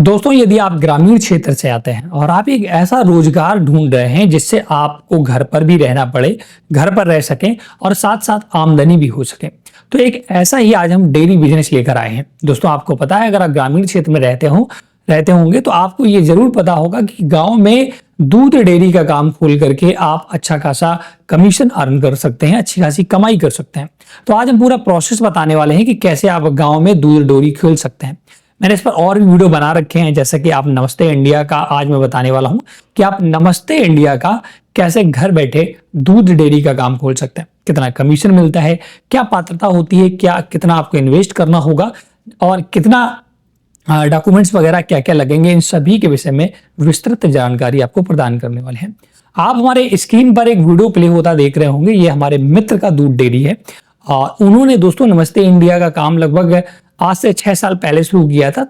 दोस्तों, यदि आप ग्रामीण क्षेत्र से आते हैं और आप एक ऐसा रोजगार ढूंढ रहे हैं जिससे आपको घर पर भी रहना पड़े, घर पर रह सकें और साथ साथ आमदनी भी हो सके, तो एक ऐसा ही आज हम डेयरी बिजनेस लेकर आए हैं। दोस्तों, आपको पता है, अगर आप ग्रामीण क्षेत्र में रहते होंगे तो आपको ये जरूर पता होगा कि गांव में दूध डेयरी का काम खोल करके आप अच्छा खासा कमीशन अर्न कर सकते हैं, अच्छी खासी कमाई कर सकते हैं। तो आज हम पूरा प्रोसेस बताने वाले हैं कि कैसे आप गांव में दूध डेयरी खोल सकते हैं। मैंने इस पर और भी वीडियो बना रखे हैं, जैसे कि आप नमस्ते इंडिया का आज मैं बताने वाला हूं कि आप नमस्ते इंडिया का कैसे घर बैठे दूध डेयरी का काम खोल सकते हैं, कितना कमीशन मिलता है, क्या पात्रता होती है, क्या कितना आपको इन्वेस्ट करना होगा और कितना डॉक्यूमेंट्स वगैरह क्या क्या लगेंगे, इन सभी के विषय में विस्तृत जानकारी आपको प्रदान करने वाले हैं। आप हमारे स्क्रीन पर एक वीडियो प्ले होता देख रहे होंगे, ये हमारे मित्र का दूध डेयरी है और उन्होंने दोस्तों नमस्ते इंडिया का काम लगभग आज से 6 साल पहले शुरू किया था।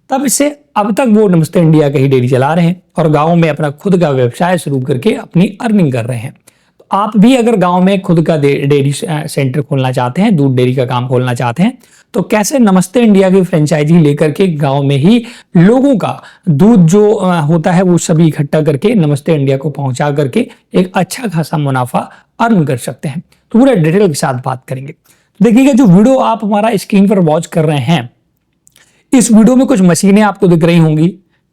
तब से अब तक वो नमस्ते इंडिया का ही डेयरी चला रहे हैं और गांव में अपना खुद का व्यवसाय शुरू करके अपनी अर्निंग कर रहे हैं। तो आप भी अगर गांव में खुद का डेयरी सेंटर खोलना चाहते हैं, दूध डेयरी का काम खोलना चाहते हैं, तो कैसे नमस्ते इंडिया की फ्रेंचाइजी लेकर के गांव में ही लोगों का दूध जो होता है वो सभी इकट्ठा करके नमस्ते इंडिया को पहुंचा करके एक अच्छा खासा मुनाफा अर्न कर सकते हैं, तो पूरा डिटेल के साथ बात करेंगे। देखिएगा, जो वीडियो आप हमारा स्क्रीन पर वॉच कर रहे हैं, इस वीडियो में कुछ मशीनें आपको दिख रही होंगी,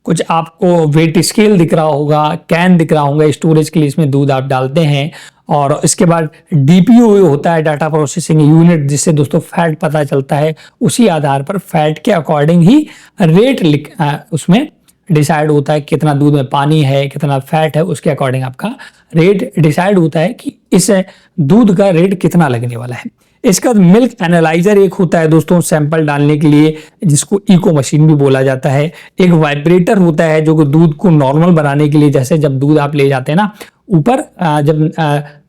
कुछ आपको वेट स्केल दिख रहा होगा, कैन दिख रहा होगा, स्टोरेज के लिए इसमें दूध आप डालते हैं और इसके बाद डीपीयू होता है, डाटा प्रोसेसिंग यूनिट, जिससे दोस्तों फैट पता चलता है। उसी आधार पर फैट के अकॉर्डिंग ही रेट उसमें डिसाइड होता है, कितना दूध में पानी है, कितना फैट है, उसके अकॉर्डिंग आपका रेट डिसाइड होता है कि इस दूध का रेट कितना लगने वाला है। इसका मिल्क एनालाइजर एक होता है दोस्तों सैंपल डालने के लिए, जिसको इको मशीन भी बोला जाता है। एक वाइब्रेटर होता है जो दूध को नॉर्मल बनाने के लिए, जैसे जब दूध आप ले जाते हैं ना, ऊपर जब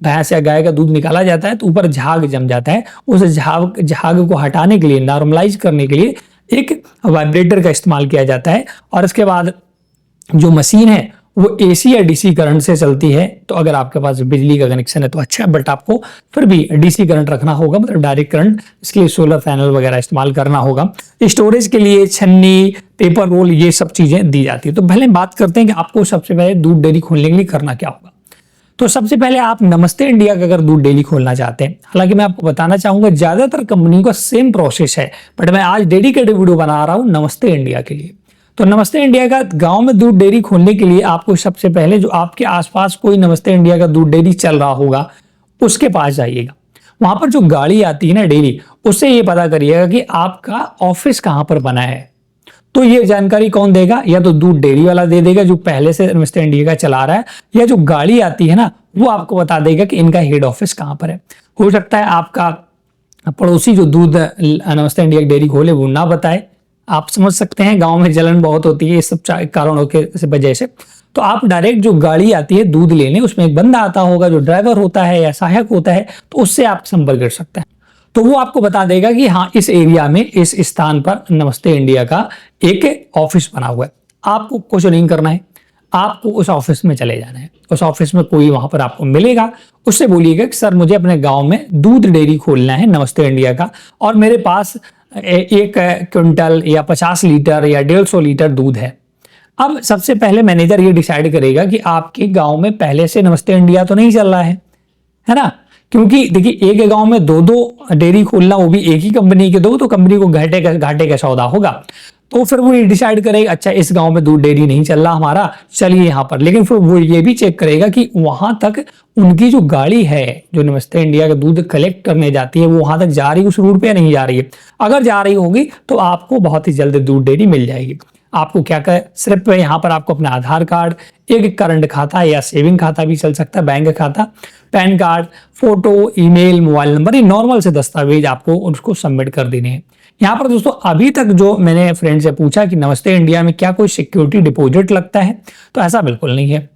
भैंस या गाय का दूध निकाला जाता है तो ऊपर झाग जम जाता है, उस झाग को हटाने के लिए, नॉर्मलाइज करने के लिए एक वाइब्रेटर का इस्तेमाल किया जाता है। और इसके बाद जो मशीन है वो एसी या डीसी करंट से चलती है। तो अगर आपके पास बिजली का कनेक्शन है तो अच्छा है, बट आपको फिर भी डीसी करंट रखना होगा, मतलब डायरेक्ट करंट, इसके लिए सोलर पैनल वगैरह इस्तेमाल करना होगा। स्टोरेज के लिए छन्नी, पेपर रोल, ये सब चीजें दी जाती है। तो पहले बात करते हैं कि आपको सबसे पहले दूध डेयरी खोलने के लिए करना क्या होगा। तो सबसे पहले आप नमस्ते इंडिया का अगर दूध डेयरी खोलना चाहते हैं, हालांकि मैं आपको बताना चाहूंगा ज्यादातर कंपनियों का सेम प्रोसेस है, बट मैं आज डेडिकेटेड वीडियो बना रहा हूं नमस्ते इंडिया के लिए। तो नमस्ते इंडिया का गांव में दूध डेयरी खोलने के लिए आपको सबसे पहले जो आपके आसपास कोई नमस्ते इंडिया का दूध डेयरी चल रहा होगा उसके पास जाइएगा। वहां पर जो गाड़ी आती है ना डेयरी, उससे ये पता करिएगा कि आपका ऑफिस कहां पर बना है। तो ये जानकारी कौन देगा? या तो दूध डेयरी वाला दे देगा जो पहले से नमस्ते इंडिया का चला रहा है, या जो गाड़ी आती है ना वो आपको बता देगा कि इनका हेड ऑफिस कहां पर है। हो सकता है आपका पड़ोसी जो दूध नमस्ते इंडिया डेयरी खोले वो ना बताए, आप समझ सकते हैं गांव में जलन बहुत होती है इस सब कारणों के वजह से। तो आप डायरेक्ट जो गाड़ी आती है दूध लेने, उसमें एक बंदा आता होगा जो ड्राइवर होता है या सहायक होता है, तो उससे आप संपर्क कर सकते हैं। तो वो आपको बता देगा कि हाँ, इस एरिया में इस स्थान पर नमस्ते इंडिया का एक ऑफिस बना हुआ है। आपको कुछ नहीं करना है, आपको उस ऑफिस में चले जाना है। उस ऑफिस में कोई वहां पर आपको मिलेगा, उससे बोलिएगा कि सर मुझे अपने गांव में दूध डेयरी खोलना है नमस्ते इंडिया का, और मेरे पास 1 क्विंटल या 50 लीटर या 150 लीटर दूध है। अब सबसे पहले मैनेजर ये डिसाइड करेगा कि आपके गांव में पहले से नमस्ते इंडिया तो नहीं चल रहा है ना, क्योंकि देखिए एक गांव में 2 डेयरी खोलना, वो भी एक ही कंपनी के दो, तो कंपनी को घाटे का सौदा होगा। तो फिर वो ये डिसाइड करेगा अच्छा इस गांव में दूध डेयरी नहीं चल रहा हमारा, चलिए यहाँ पर। लेकिन फिर वो ये भी चेक करेगा कि वहां तक उनकी जो गाड़ी है जो नमस्ते इंडिया का दूध कलेक्ट करने जाती है वो वहां तक जा रही है, उस रूट पे नहीं जा रही है। अगर जा रही होगी तो आपको बहुत ही जल्द दूध डेयरी मिल जाएगी। आपको क्या कर, सिर्फ यहाँ पर आपको अपना आधार कार्ड, एक करंट खाता या सेविंग खाता भी चल सकता है, बैंक खाता, pan card, photo, email, mobile number, ये नॉर्मल से दस्तावेज आपको उसको सबमिट कर देने हैं। यहाँ पर दोस्तों अभी तक जो मैंने फ्रेंड से पूछा कि नमस्ते इंडिया में क्या कोई सिक्योरिटी डिपॉजिट लगता है, तो ऐसा बिल्कुल नहीं है।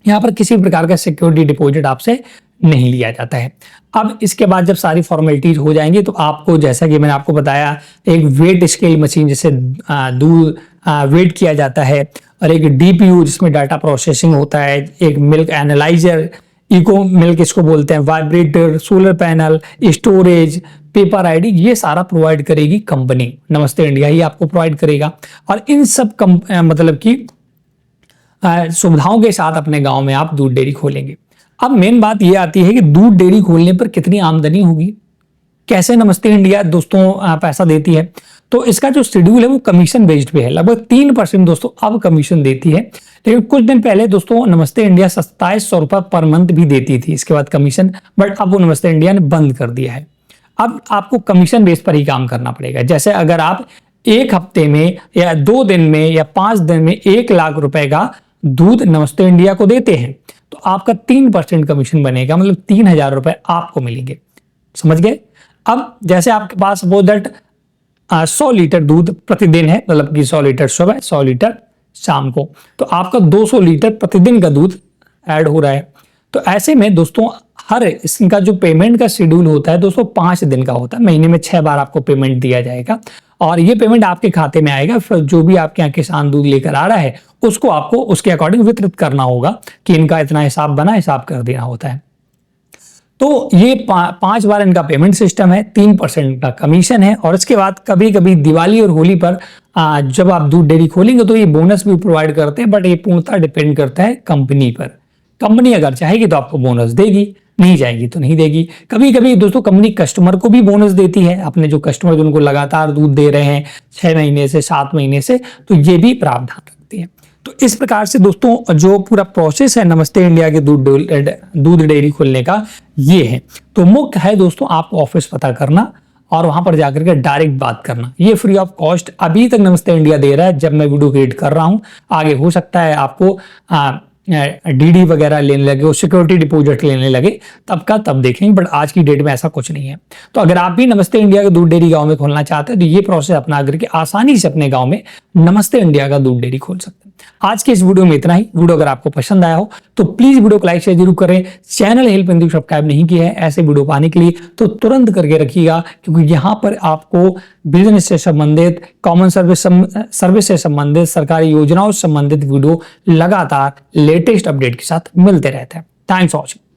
यहाँ पर किसी प्रकार का सिक्योरिटी डिपॉजिट आपसे नहीं लिया जाता है। अब इसके बाद जब सारी फॉर्मेलिटीज हो जाएंगी तो आपको, जैसा कि मैंने आपको बताया, एक वेट स्केल मशीन जिससे दूध वेट किया जाता है, और एक डीपीयू जिसमें डाटा प्रोसेसिंग होता है, एक मिल्क एनालाइजर, इको मिल्क इसको बोलते हैं, vibrator, solar panel, storage, paper ID, ये सारा प्रोवाइड करेगी कंपनी। नमस्ते इंडिया ही आपको प्रोवाइड करेगा। और इन सब मतलब कि सुविधाओं के साथ अपने गांव में आप दूध डेयरी खोलेंगे। अब मेन बात ये आती है कि दूध डेयरी खोलने पर कितनी आमदनी होगी, कैसे नमस्ते इंडिया दोस्तों पैसा देती है। तो इसका जो शेड्यूल है वो कमीशन बेस्ड पे है। लगभग 3% दोस्तों अब कमीशन देती है, लेकिन कुछ दिन पहले दोस्तों नमस्ते इंडिया 2700 रुपये पर मंथ भी देती थी इसके बाद कमीशन, बट अब वो नमस्ते इंडिया ने बंद कर दिया है। अब आपको कमीशन बेस पर ही काम करना पड़ेगा। जैसे अगर आप एक हफ्ते में या 2 दिन में या 5 दिन में 1 लाख रुपए का दूध नमस्ते इंडिया को देते हैं तो आपका 3% कमीशन बनेगा, मतलब 3000 रुपए आपको मिलेंगे। समझ गए। अब जैसे आपके पास सपोज दैट 100 लीटर दूध प्रतिदिन है, मतलब कि 100 लीटर सुबह 100 लीटर शाम को, तो आपका 200 लीटर प्रतिदिन का दूध ऐड हो रहा है। तो ऐसे में दोस्तों हर इसका जो पेमेंट का शेड्यूल होता है दोस्तों 5 दिन का होता है। महीने में 6 बार आपको पेमेंट दिया जाएगा और ये पेमेंट आपके खाते में आएगा। फिर जो भी आपके यहाँ किसान दूध लेकर आ रहा है उसको आपको उसके अकॉर्डिंग वितरित करना होगा कि इनका इतना हिसाब बना, हिसाब कर देना होता है। तो ये 5 बार इनका पेमेंट सिस्टम है, 3% का कमीशन है। और इसके बाद कभी कभी दिवाली और होली पर जब आप दूध डेयरी खोलेंगे तो ये बोनस भी प्रोवाइड करते हैं, बट ये पूर्णतः डिपेंड करता है कंपनी पर। कंपनी अगर चाहेगी तो आपको बोनस देगी, नहीं जाएगी तो नहीं देगी। कभी कभी दोस्तों कंपनी कस्टमर को भी बोनस देती है, अपने जो कस्टमर जो उनको लगातार दूध दे रहे हैं 6 महीने से 7 महीने से, तो ये भी प्रावधान रखती है। तो इस प्रकार से दोस्तों जो पूरा प्रोसेस है नमस्ते इंडिया के दूध डेयरी खोलने का ये है। तो मुख्य है दोस्तों आपको ऑफिस पता करना और वहां पर जाकर के डायरेक्ट बात करना। ये फ्री ऑफ कॉस्ट अभी तक नमस्ते इंडिया दे रहा है जब मैं वीडियो क्रिएट कर रहा हूं। आगे हो सकता है आपको डीडी वगैरह लेने लगे, वो सिक्योरिटी डिपॉजिट लेने लगे, तब का तब देखेंगे, बट आज की डेट में ऐसा कुछ नहीं है। तो अगर आप भी नमस्ते इंडिया का दूध डेयरी गांव में खोलना चाहते हैं तो ये प्रोसेस अपना करके आसानी से अपने गांव में नमस्ते इंडिया का दूध डेयरी खोल सकते हैं। आज के इस वीडियो में इतना ही। वीडियो अगर आपको पसंद आया हो तो प्लीज वीडियो को लाइक शेयर जरूर करें। चैनल हेल्प हिंदी सब्सक्राइब नहीं किया है ऐसे वीडियो पाने के लिए तो तुरंत करके रखिएगा, क्योंकि यहाँ पर आपको बिजनेस से संबंधित, कॉमन सर्विस से संबंधित, सरकारी योजनाओं से संबंधित वीडियो लगातार लेटेस्ट अपडेट के साथ मिलते रहते हैं। Thanks for watching.